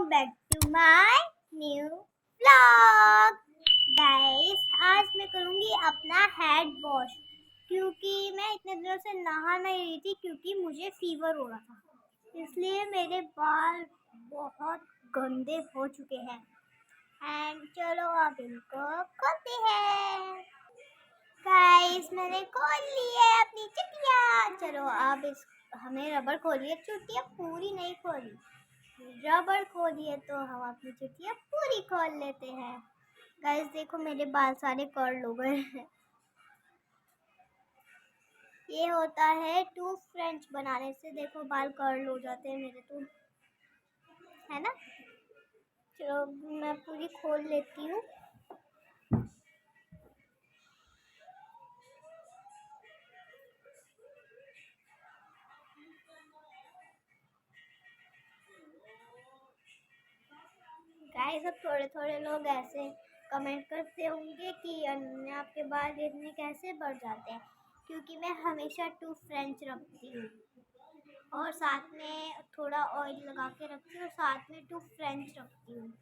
Welcome back to my new vlog. Guys आज मैं करूँगी अपना हेड वॉश क्योंकि मैं इतने दिनों से नहा नहीं रही थी क्योंकि मुझे फीवर हो रहा था, इसलिए मेरे बाल बहुत गंदे हो चुके हैं। एंड चलो अब इनको खोलते हैं। गाइस मैंने खोल ली है अपनी चुटिया। चलो अब इस हमें रबड़ खोली है, चुटिया पूरी नहीं खोली, रबड़ खोली है तो हम अपनी चुटिया पूरी खोल लेते हैं। गाइस देखो मेरे बाल सारे कर्ल हो गए हैं। ये होता है टू फ्रेंच बनाने से, देखो बाल कर्ल हो जाते हैं मेरे तो, है ना। चलो मैं पूरी खोल लेती हूँ। गाइस अब थोड़े थोड़े लोग ऐसे कमेंट करते होंगे कि अन्य आपके बाल इतने कैसे बढ़ जाते हैं, क्योंकि मैं हमेशा टू फ्रेंच रखती हूँ और साथ में थोड़ा ऑयल लगा के रखती हूँ, साथ में टू फ्रेंच रखती हूँ।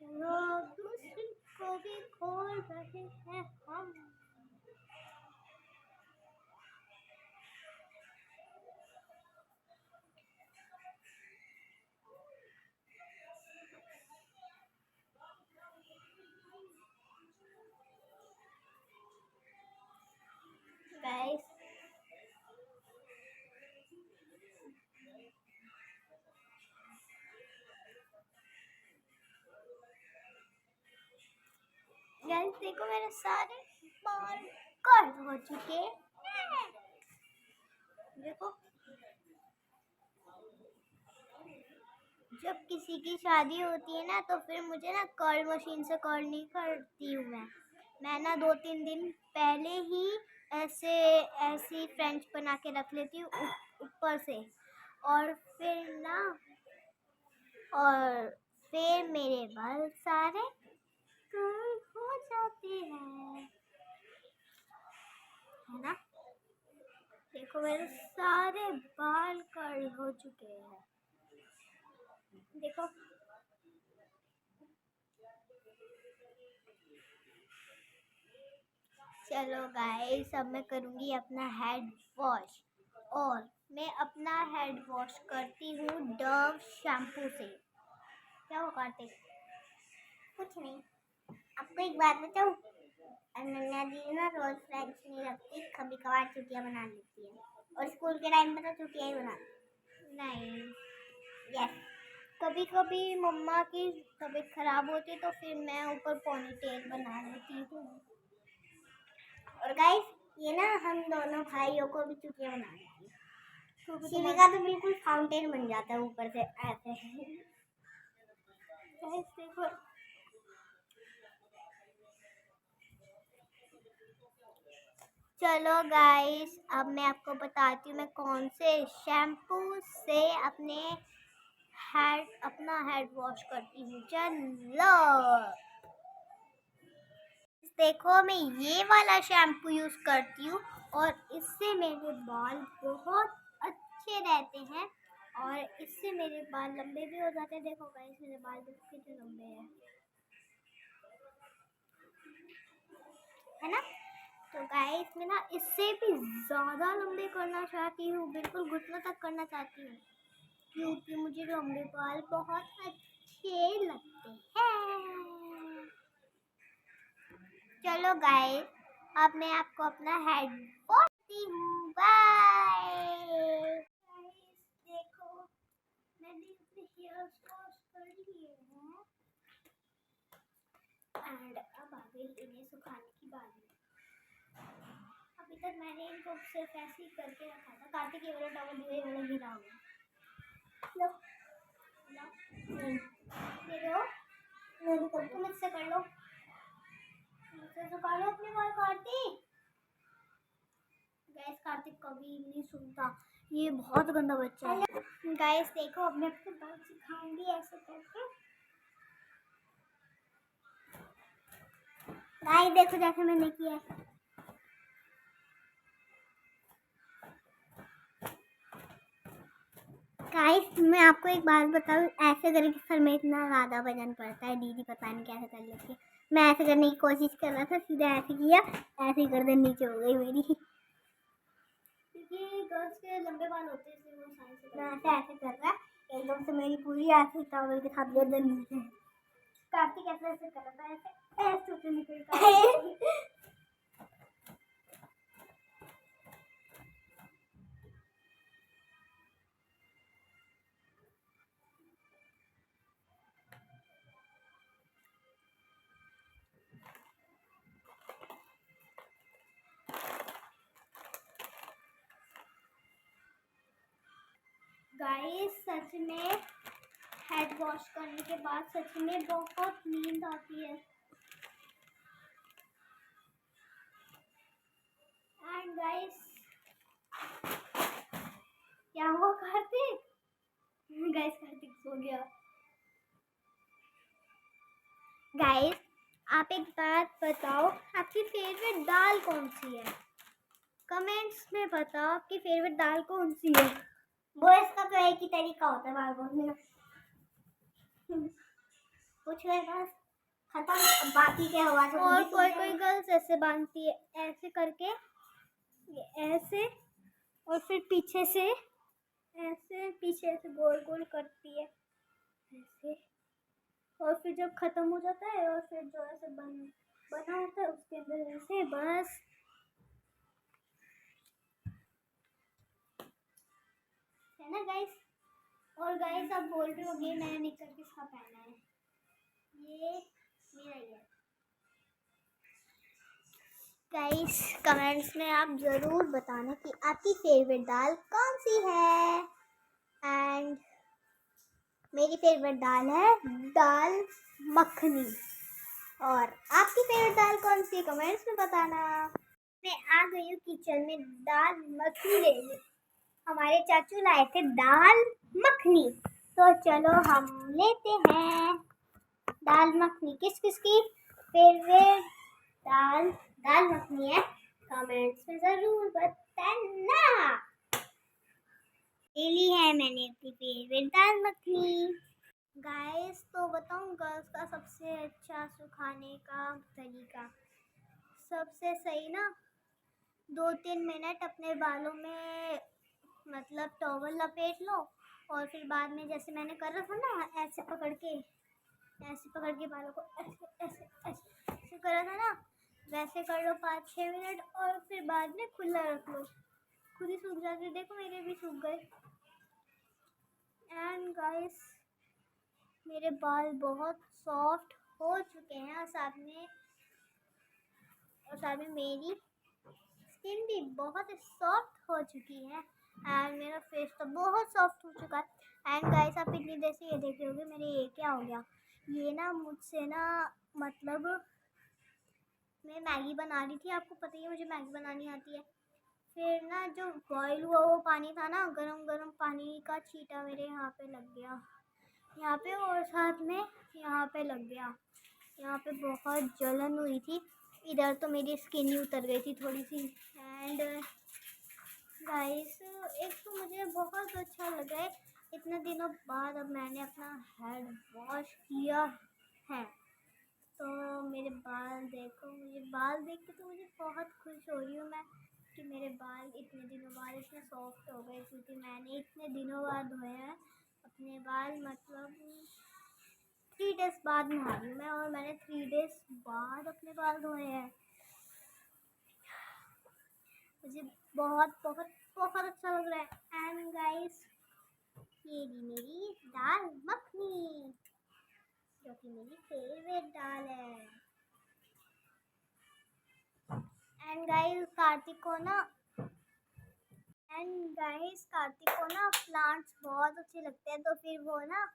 चलो दूसरी को भी खोल रहे हैं हम। गाइस गाइस देखो मेरे सारे बाल कट हो चुके हैं। देखो जब किसी की शादी होती है ना तो फिर मुझे ना कर्ल मशीन से कर्ल नहीं करती हूँ मैं ना 2-3 दिन पहले ही ऐसी फ्रेंच बना के रख लेती हूँ ऊपर से, और फिर मेरे बाल सारे कर्ल हो जाते हैं, है ना। देखो मेरे सारे बाल कर्ल हो चुके हैं, देखो। चलो गाइस अब मैं करूँगी अपना हेड वॉश, और मैं अपना हेड वॉश करती हूँ डव शैम्पू से। क्या हो कार्तिक? कुछ नहीं। आपको एक बात बताऊँ, अनन्या दी ना रोज फ्रेंच नहीं रखती, कभी कभार चुटिया बना लेती है, और स्कूल के टाइम पे तो चुटिया ही बनाती नहीं। यस, कभी कभी मम्मा की तबीयत खराब होती है तो फिर मैं ऊपर पोनीटेल बना लेती हूँ। और गाइस ये ना हम दोनों भाइयों को भी चुटिया बना लेती है, शिवी का तो बिल्कुल फाउंटेन बन जाता है ऊपर से ऐसे। गाइस देखो चलो गाइस अब मैं आपको बताती हूँ मैं कौन से शैम्पू से अपना हेड वॉश करती हूँ। चलो देखो मैं ये वाला शैम्पू यूज करती हूँ और इससे मेरे बाल बहुत अच्छे रहते हैं, और इससे मेरे बाल लंबे भी हो जाते हैं। देखो गाइस मेरे बाल कितने लंबे हैं, है ना। तो गाइस मैं ना इससे भी ज़्यादा लंबे करना चाहती हूँ, बिल्कुल घुटनों तक करना चाहती हूँ, क्योंकि मुझे लंबे बाल बहुत अच्छे लगते हैं। चलो गाइस अब मैं आपको अपना हेड वॉश करती हूँ। बाय। देखो मैंने अपने हेयर वॉश कर लिए हैं एंड अब आ गई इन्हें सुखाने की बारी। अभी तक मैंने इनको सिर्फ ऐसे ही करके रखा था, कार्तिक ये वाला टॉवल धीरे धीरे गिरा हुआ। लो ये लो तुम इससे कर लो, मुझसे सुखा लो अपने बाल। कार्तिक गैस कार्तिक कभी नहीं सुनता, ये बहुत गंदा बच्चा है। गाइस देखो अब मैं अपने बाल सिखाऊंगी ऐसे करके। गाइस देखो जैसे मैंने किया है। गाइस मैं आपको एक बात बताऊं, ऐसे करके सर में इतना ज़्यादा वजन पड़ता है, दीदी पता नहीं कैसे कर लेती है। मैं ऐसे करने की कोशिश कर रहा था, सीधा ऐसे किया, ऐसे ही गर्दन नीचे हो गई मेरी, क्योंकि गर्ल्स के लंबे बाल होते हैं इसलिए वो साइंस से मैं ऐसे कर रहा है, एकदम से मेरी पूरी ऐसे टॉवल के साथ गर्दन नीचे। कार्तिक ऐसे ऐसे कर रहा था, ऐसे ऐसे निकल गाइस सच में हेड वॉश करने के बाद सच में बहुत नींद आती है। एंड गाइस क्या हुआ कार्तिक? गाइस कार्तिक सो गया। गाइस आप एक बात बताओ, आपकी फेवरेट दाल कौन सी है? कमेंट्स में बताओ आपकी फेवरेट दाल कौन सी है। बॉयज का तो एक ही तरीका होता है बाल बोलने का, कुछ है बस खत्म, बाकी क्या हुआ। और कोई कोई गर्ल्स ऐसे बांधती है, ऐसे करके, ऐसे, और फिर पीछे से ऐसे, पीछे से गोल गोल करती है ऐसे, और फिर जब खत्म हो जाता है और फिर जो ऐसे बना होता है उसके अंदर ऐसे बस। है ना गाइस? और गाइस आप बोल रहे होंगे मैंने निकर किसका पहना है, ये मेरा ही है। गाइस कमेंट्स में आप ज़रूर बताना कि आपकी फेवरेट दाल कौन सी है। एंड मेरी फेवरेट दाल है दाल मखनी। और आपकी फेवरेट दाल कौन सी है कमेंट्स में बताना। मैं आ गई हूँ किचन में दाल मखनी लेने। हमारे चाचू लाए थे दाल मखनी, तो चलो हम लेते हैं दाल मखनी। किस किस की फेवरेट दाल मखनी है कमेंट्स में ज़रूर बताना। ले ली है मैंने अपनी फेवरेट दाल मखनी। गाइस तो बताऊँ गर्ल्स का सबसे अच्छा सुखाने का तरीका, सबसे सही ना 2-3 मिनट अपने बालों में मतलब टॉवल लपेट लो, और फिर बाद में जैसे मैंने कर रहा था ना, ऐसे पकड़ के बालों को ऐसे ऐसे ऐसे ऐसे करा था ना, वैसे कर लो 5-6 मिनट, और फिर बाद में खुला रख लो, खुद ही सूख जाते। देखो मेरे भी सूख गए। एंड गाइस मेरे बाल बहुत सॉफ्ट हो चुके हैं, और साथ में मेरी स्किन भी बहुत सॉफ्ट हो चुकी है, एंड मेरा फेस तो बहुत सॉफ्ट हो चुका है। एंड गाइस आप इतनी देर से ये देख रहे होगे मेरे ये क्या हो गया, ये ना मुझसे ना मतलब मैं मैगी बना रही थी, आपको पता ही है मुझे मैगी बनानी आती है। फिर ना जो बॉईल हुआ वो पानी था ना, गरम गरम पानी का छींटा मेरे यहाँ पे लग गया, यहाँ पे, और साथ में यहाँ पे लग गया। यहाँ पे बहुत जलन हुई थी, इधर तो मेरी स्किन ही उतर गई थी थोड़ी सी। एंड गाइस एक तो मुझे बहुत अच्छा लगा है, इतने दिनों बाद अब मैंने अपना हेड वॉश किया है, तो मेरे बाल देखो, मुझे बाल देख के तो मुझे बहुत खुश हो रही हूँ मैं कि मेरे बाल इतने दिनों बाद इतने सॉफ्ट हो गए, क्योंकि मैंने इतने दिनों बाद धोए हैं अपने बाल, मतलब 3 डेज़ बाद नहा रही हूँ मैं, और मैंने 3 डेज़ बाद अपने बाल धोए हैं। मुझे बहुत बहुत बहुत अच्छा लग रहा है। एंड गाइस ये भी मेरी दाल मखनी, जो कि मेरी फेवरेट दाल है। एंड गाइस कार्तिक को ना प्लांट्स बहुत अच्छे लगते हैं, तो फिर वो ना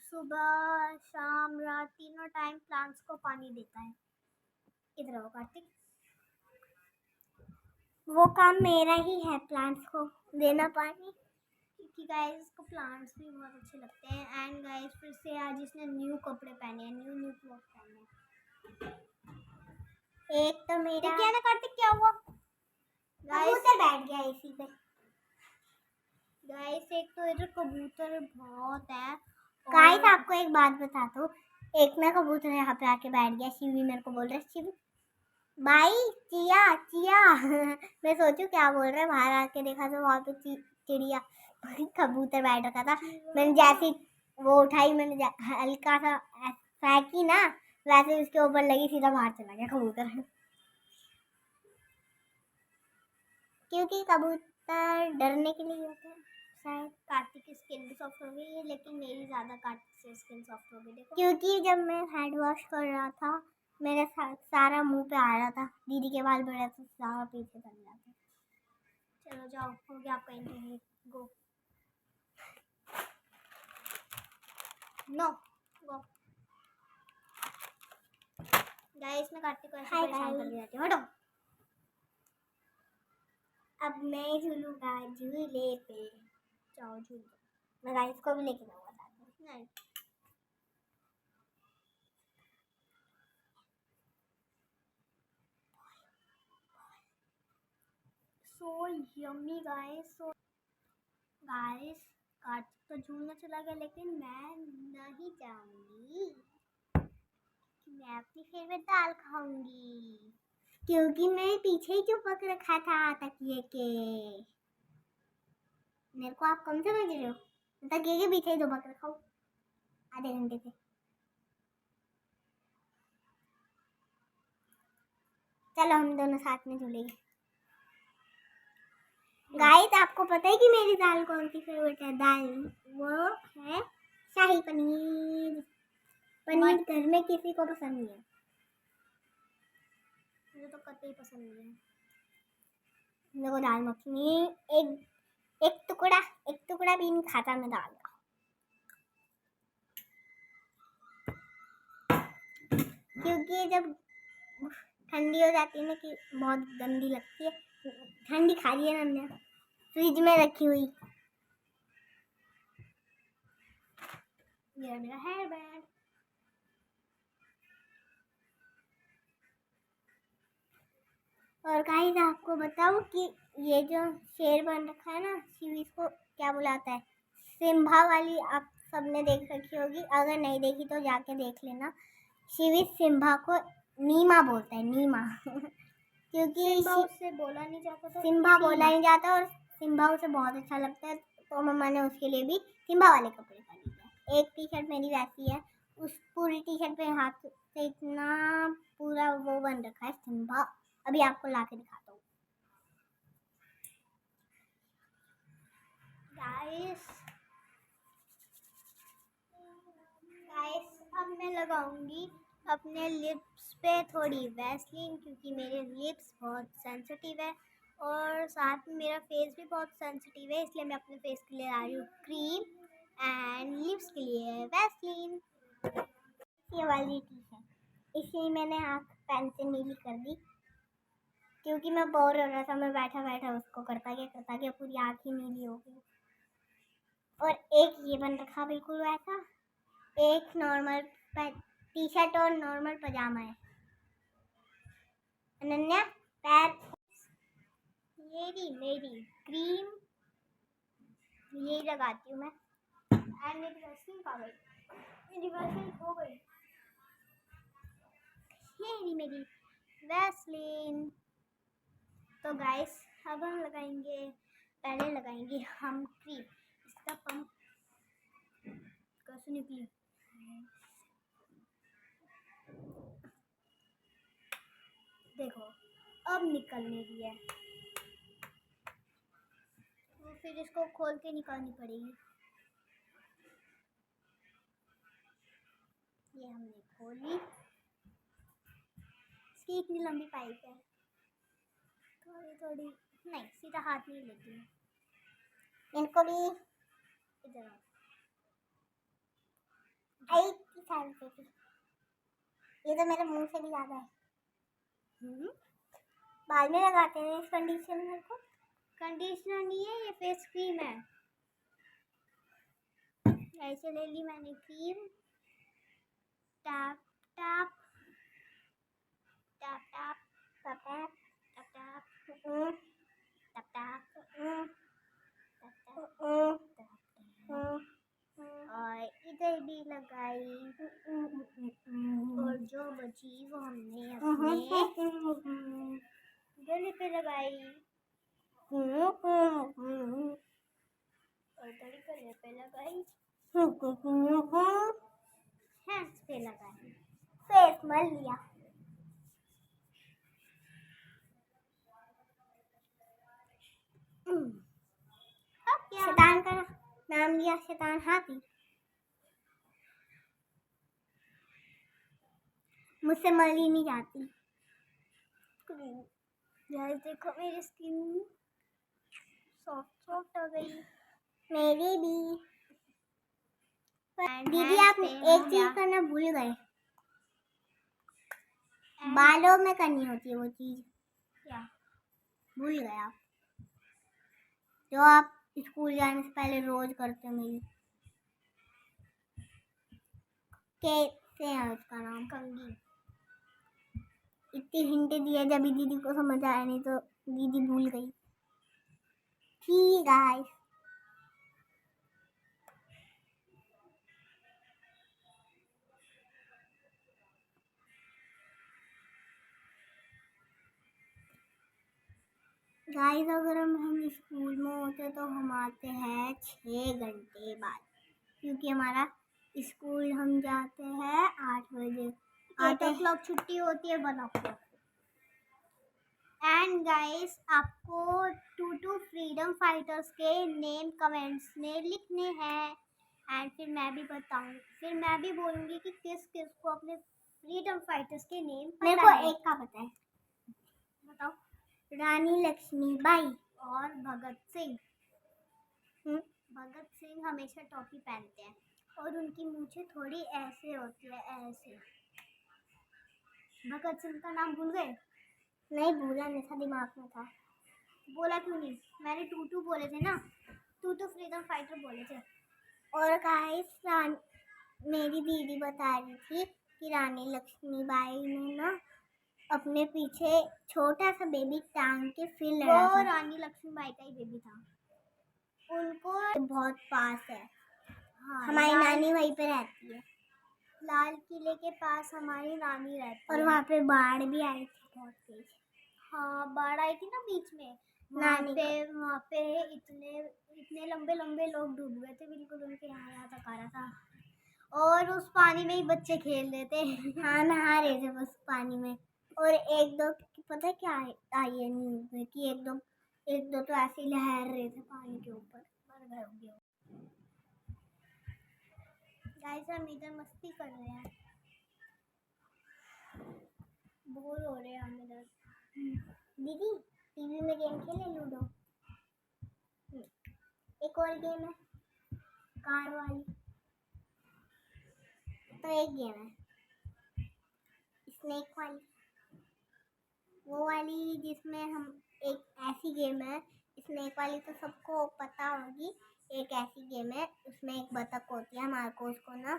सुबह शाम रात तीनों टाइम प्लांट्स को पानी देता है। इधर आओ कार्तिक, वो काम मेरा ही है प्लांट्स को देना पानी, क्योंकि गाइस को प्लांट्स भी बहुत अच्छे लगते हैं। एंड गाइस फिर से आज इसने न्यू कपड़े पहने हैं, न्यू क्लॉथ पहने हैं। एक तो मेरा क्या ना कार्तिक क्या हुआ, कबूतर बैठ गया इसी पे। गाइस एक तो इधर कबूतर बहुत है। गाइस आपको एक बात बताता हूँ, एक ना कबूतर यहाँ पे आके बैठ गया। शिवी मेरे को बोल रहा है, शिवी भाई चिया चिया मैं सोचू क्या बोल रहा है, बाहर आके देखा तो वहाँ पे चिड़िया कबूतर बैठ रखा था। मैंने जैसे वो उठाई, मैंने हल्का सा फेंकी ना, वैसे उसके ऊपर लगी, सीधा बाहर चला गया कबूतर। क्योंकि कबूतर डरने के लिए होते हैं शायद। कार्तिक की स्किन भी सॉफ्ट हो गई है, लेकिन मेरी ज़्यादा कार्तिक से स्किन सॉफ्ट हो गई। देखो, क्योंकि जब मैं हैंड वॉश कर रहा था, मेरे सारा मुंह पे आ रहा था। दीदी के बाल बड़े तो सारा पीछे चल रहा था। चलो जाओ, हो गया आपका इंटरव्यू, गो। नो गो। गाइस मैं कार्तिक को ऐसे परेशान कर देती हूँ, हटो। अब मैं झूलूंगा झूले पे। जाओ झूलो। मैं गाइस को भी लेके जाऊंगा साथ में। नहीं। So yummy guys. So guys Kartik तो झूलने चला गया, लेकिन मैं नहीं जाऊंगी। मैं अपनी फेवरेट दाल खाऊंगी, क्योंकि मैं पीछे ही चुपक रखा था तकिए के। मेरे को आप कम समझ रहे हो? तकिए के पीछे ही चुपक रखा हूँ आधे घंटे से। चलो हम दोनों साथ में झूलेंगे। गाइस आपको पता है कि मेरी दाल कौन सी फेवरेट है? दाल वो है शाही पनीर। पनीर घर में किसी को पसंद नहीं है, मुझे तो कतई पसंद नहीं है। मेरे को दाल मखनी एक टुकड़ा भी नहीं खाता मैं दाल का। क्योंकि जब ठंडी हो जाती है ना, कि बहुत गंदी लगती है। ठंडी खा रही है ना हमने, फ्रिज में रखी हुई। ये मेरा हेयर बैंड। और गाइस आपको बताऊं कि ये जो शेर बन रखा है ना, शिव इसको क्या बुलाता है? सिम्बा वाली आप सबने देख रखी होगी, अगर नहीं देखी तो जाके देख लेना। शिव सिम्बा को नीमा बोलता है, नीमा क्योंकि सिम्बा उससे बोला नहीं जाता, तो सिम्बा बोला नहीं जाता, और सिम्बा उसे बहुत अच्छा लगता है, तो मम्मा ने उसके लिए भी सिम्बा वाले कपड़े खरीदे हैं। एक टी शर्ट मेरी वैसी है, उस पूरी टी शर्ट पे हाथ से इतना पूरा वो बन रखा है सिम्बा। अभी आपको ला के दिखाता हूँ गाइस। अब मैं लगाऊंगी अपने लिप्स पे थोड़ी वैसलीन, क्योंकि मेरे लिप्स बहुत सेंसिटिव है, और साथ में मेरा फेस भी बहुत सेंसिटिव है, इसलिए मैं अपने फेस के लिए ला रही हूँ क्रीम, एंड लिप्स के लिए वैसलीन। ये वाली टी है, इसलिए मैंने आँख पेन से नीली कर दी, क्योंकि मैं बोर हो रहा था। मैं बैठा बैठा उसको करता गया पूरी आँख ही नीली हो गई। और एक ये बन रखा बिल्कुल वैसा, एक नॉर्मल टी शर्ट और नॉर्मल पजामा है। अनन्या पैर, मेरी क्रीम यही लगाती हूँ मैं। एंड मेरी वैसलीन कहाँ गई? मेरी वैसलीन खो गई। ये मेरी वैसलीन। तो गाइस अब हम लगाएंगे, पहले लगाएंगे हम क्रीम। इसका पंप कैसे निकली? देखो अब निकलने दी है, तो फिर इसको खोल के निकालनी पड़ेगी। ये हमने खोली। इसकी इतनी लंबी पाइप है, थोड़ी थोड़ी नहीं, सीधा हाथ नहीं लेती हूँ। इनको भी इधर आई थी। ये तो मेरे मुंह से भी ज्यादा है। बाल में लगाते हैं इस कंडीशनर को। कंडीशनर नहीं है, ये फेस क्रीम है। ऐसे ले ली मैंने cream, tap tap tap tap tap tap tap tap tap tap tap और इधर भी लगाई और जो बची वो हमने अपने गले पे लगाई और इधर गले पे लगाई, हैंड्स पे लगाई, फेस मल लिया। शैतान का नाम लिया, शैतान हाथी। मुझसे मली नहीं जाती। यार देखो मेरी स्किन सॉफ्ट सॉफ्ट हो गई। मेरी भी। दीदी आप एक चीज करना भूल गए, बालों में करनी होती है वो चीज। क्या भूल गए आप? जो आप स्कूल जाने से पहले रोज करते हो। मेरी कैसे है उसका नाम? कंघी। इतनी हिंट दिया जब दीदी को समझ आया, नहीं तो दीदी भूल गई। ठीक गाइस, अगर हम स्कूल में होते तो हम आते हैं 6 घंटे बाद, क्योंकि हमारा स्कूल हम जाते हैं 8 बजे। 8 o'clock छुट्टी होती है, 1 o'clock। एंड गाइस आपको 2 फ्रीडम फाइटर्स के नेम कमेंट्स में लिखने हैं, एंड फिर मैं भी बताऊंगी, फिर मैं भी बोलूंगी कि किस किस को अपने फ्रीडम फाइटर्स के नेम पता है। मेरे को एक का पता है, बताओ। रानी लक्ष्मीबाई और भगत सिंह। भगत सिंह हमेशा टोपी पहनते हैं और उनकी मूछें थोड़ी ऐसे होती है, ऐसे। भगत सिंह का नाम भूल गए? नहीं भूला, मेरा दिमाग में था। बोला क्यों नहीं? मैंने 2 बोले थे ना, 2 फ्रीडम फाइटर बोले थे। और गाइस मेरी दीदी बता रही थी कि रानी लक्ष्मीबाई ने ना अपने पीछे छोटा सा बेबी टांग के फिर लड़ा था। वो रानी लक्ष्मीबाई का ही बेबी था। उनको बहुत पास है। हाँ, हमारी नानी वहीं पे रहती है, लाल किले के पास हमारी नानी रहती है। और वहाँ पे बाढ़ भी आई थी बहुत तेज। हाँ, बाढ़ आई थी ना बीच में। वहाँ पे इतने लंबे लंबे लोग डूब गए थे, बिल्कुल उनके यहाँ तक आ रहा था। और उस पानी में ही बच्चे खेल रहे थे। हाँ, नहा रहे थे बस पानी में। और एक दो पता है क्या आई है न्यूज में कि एक दो तो ऐसे ही लहर रहे थे पानी के ऊपर, मर गए होंगे। गाइस हम इधर मस्ती कर रहे हैं, बोर हो रहे हैं हम इधर। दीदी टीवी में गेम खेले, लूडो। एक और गेम है कार वाली, तो एक गेम है स्नेक वाली, वो वाली जिसमें हम एक ऐसी गेम है स्नेक वाली तो सबको पता होगी। एक ऐसी गेम है उसमें एक बतख होती है, हमारे को उसको ना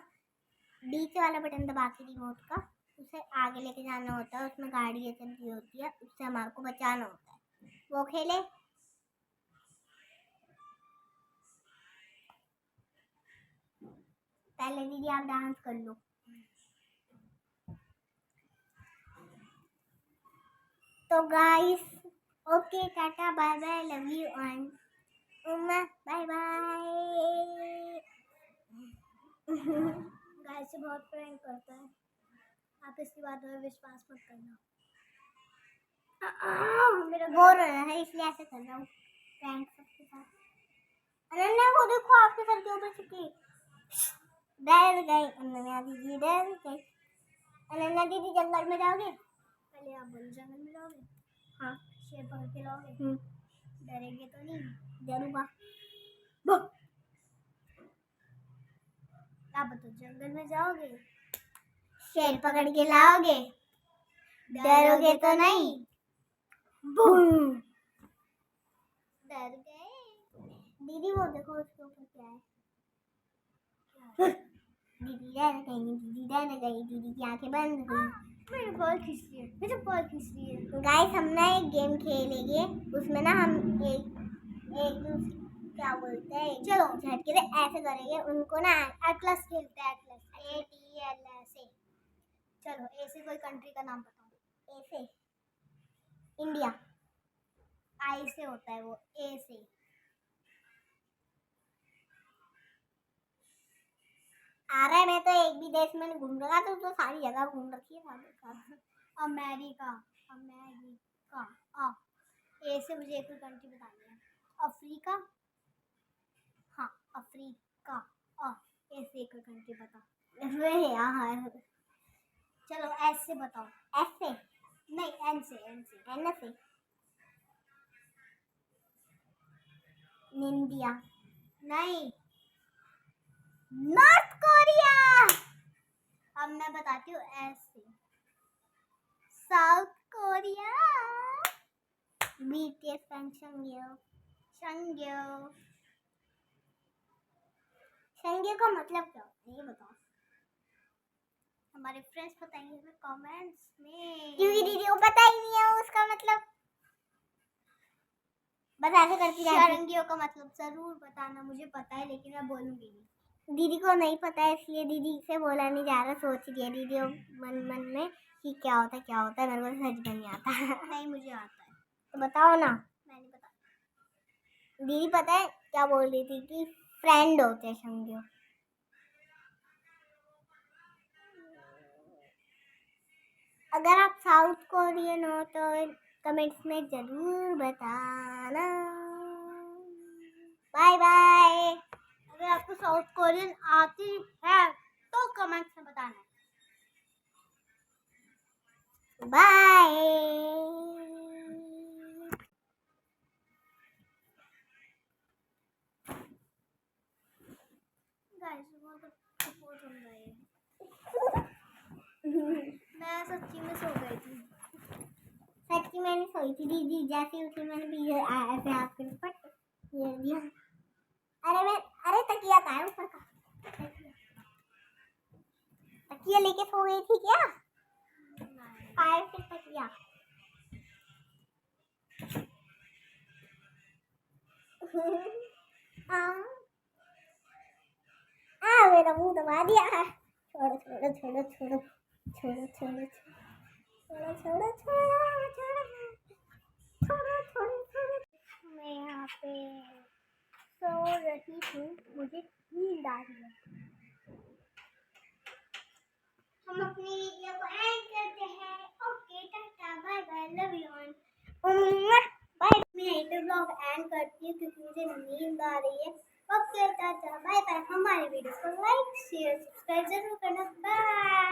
बीच वाला बटन दबा के रिमोट का उसे आगे लेके जाना होता है। उसमें गाड़ी चल रही होती है, उससे हमारे को बचाना होता है। वो खेले? पहले दीदी आप डांस कर लो। तो guys okay, tata bye bye, love you and bye bye. Guys से बहुत प्रैंक करता है, आप इसकी बात में विश्वास मत करना। मेरा बोर हो रहा है इसलिए ऐसे कर रहा हूँ प्रैंक सबके साथ। अनन्या को देखो आपके सर के ऊपर चिपकी, डर गई अनन्या दीदी, डर गई। अनन्या दीदी जंगल में जाओगे? पहले आप बोलो, जंगल में जाओगे? हाँ। शेर पकड़ के लाओगे? डरेंगे तो नहीं? डरूंगा। आप बताओ, जंगल में जाओगे, शेर पकड़ के लाओगे, डरोगे तो नहीं? बूम, डर गए। दीदी वो देखो उसके ऊपर क्या है। दीदी डर गई, दीदी डर गई, दीदी की आंखें बंद हो गई। मेरे बॉल खींच रही है, मेरे बॉल खींच रही है। गाइस हम ना एक गेम खेलेंगे, उसमें ना हम एक दूसरे क्या बोलते हैं, चलो झटके से ऐसे करेंगे उनको ना। एटलस खेलते हैं, एटलस, ATLS। चलो ए से कोई कंट्री का नाम बताओ। ए से इंडिया। आई से होता है वो, ए से आ रहा है। मैं तो एक भी देश में नहीं घूम रहा, तो सारी जगह घूम रखी है। America, America. आ ए से मुझे एक कंट्री बतानी है। अफ्रीका, हाँ अफ्रीका। ए से एक कंट्री बता। यार चलो एस से बताओ। एस से नहीं, एन से, एन से इंडिया नहीं, नॉर्थ कोरिया। अब मैं बताती हूँ एस से। South Korea. BTS फैन शंग्यो। शंग्यो का मतलब क्या होता है ये बताओ। हमारे फ्रेंड्स बताएंगे हमें कमेंट्स में, क्योंकि दीदी को पता ही नहीं है उसका मतलब। बस ऐसे करती रहती। शरंगियों का मतलब जरूर बताना, मुझे पता है लेकिन मैं बोलूंगी नहीं। दीदी को नहीं पता है इसलिए दीदी से बोला नहीं जा रहा। सोच रही है दीदी मन में कि क्या होता है। मेरे को सच में नहीं आता। नहीं मुझे आता है। तो बताओ ना। मैं नहीं पता। दीदी पता है क्या बोल रही थी कि फ्रेंड होते हैं शंगियों। अगर आप साउथ कोरियन हो तो कमेंट्स में जरूर बताना। Bye bye. अगर आपको साउथ कोरियन आती है तो कमेंट्स में बताना। बाय। गाइस बहुत हो रहा है। मैं सच्ची में सो गई थी। सच्ची में नहीं सोई थी दीदी, जैसे उठी मैंने भी ऐसे आपके पट ये दिया। अरे तकिया कहाँ है ऊपर का? तकिया लेके सो गई थी क्या? फायर से तकिया। मेरा मुंह दबा दिया। छोड़ो छोड़ो छोड़ो छोड़ो छोड़ो छोड़ो छोड़ो छोड़ो छोड़ो छोड़ो। मैं यहाँ पे सो रही हूँ, मुझे नींद आ रही है। हम अपनी वीडियो को एंड करते हैं। Okay tata bye bye, love you all. Bye. मैं यहीं पे ब्लॉग एंड करती हूँ क्योंकि मुझे नींद आ रही है। Okay tata bye bye. हमारे वीडियो को लाइक शेयर सब्सक्राइब जरूर करना। बाय।